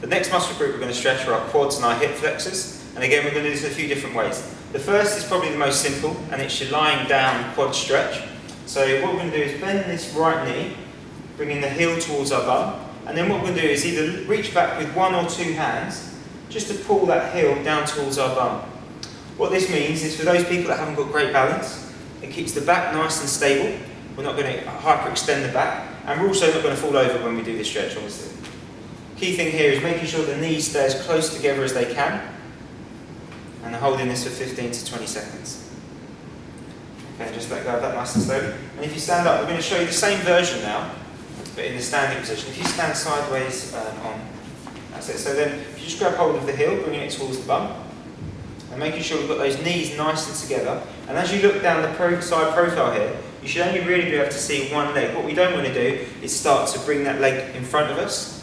The next muscle group we're going to stretch are our quads and our hip flexors, and again we're going to do this in a few different ways. The first is probably the most simple, and it's your lying down quad stretch. So what we're going to do is bend this right knee, bringing the heel towards our bum, and then what we're going to do is either reach back with one or two hands, just to pull that heel down towards our bum. What this means is for those people that haven't got great balance, it keeps the back nice and stable. We're not going to hyperextend the back, and we're also not going to fall over when we do this stretch, obviously. Key thing here is making sure the knees stay as close together as they can, and holding this for 15 to 20 seconds. Okay, just let go of that nice and slowly. And if you stand up, we're going to show you the same version now, but in the standing position. If you stand sideways on, that's it. So then, if you just grab hold of the heel, bringing it towards the bum, and making sure we've got those knees nice and together. And as you look down the side profile here, you should only really be able to see one leg. What we don't want to do is start to bring that leg in front of us.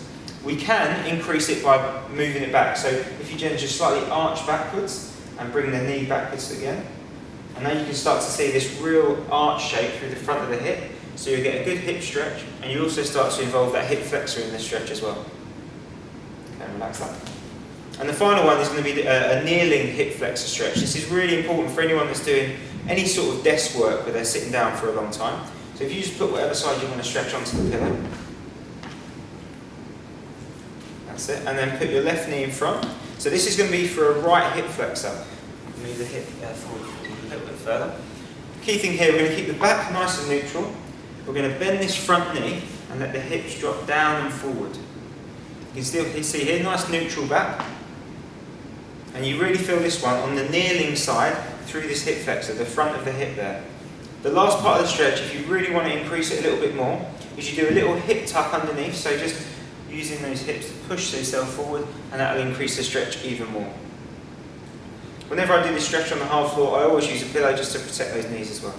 We can increase it by moving it back. So if you just slightly arch backwards and bring the knee backwards again, and now you can start to see this real arch shape through the front of the hip. So you get a good hip stretch, and you also start to involve that hip flexor in the stretch as well. Okay, relax that. And the final one is going to be a kneeling hip flexor stretch. This is really important for anyone that's doing any sort of desk work where they're sitting down for a long time. So if you just put whatever side you want to stretch onto the pillow. That's it. And then put your left knee in front. So this is going to be for a right hip flexor. Move the hip forward a little bit further. Key thing here, we're going to keep the back nice and neutral. We're going to bend this front knee and let the hips drop down and forward. You can still see here, nice neutral back. And you really feel this one on the kneeling side through this hip flexor, the front of the hip there. The last part of the stretch, if you really want to increase it a little bit more, is you do a little hip tuck underneath, so just using those hips to push yourself forward, and that will increase the stretch even more. Whenever I do this stretch on the hard floor, I always use a pillow just to protect those knees as well.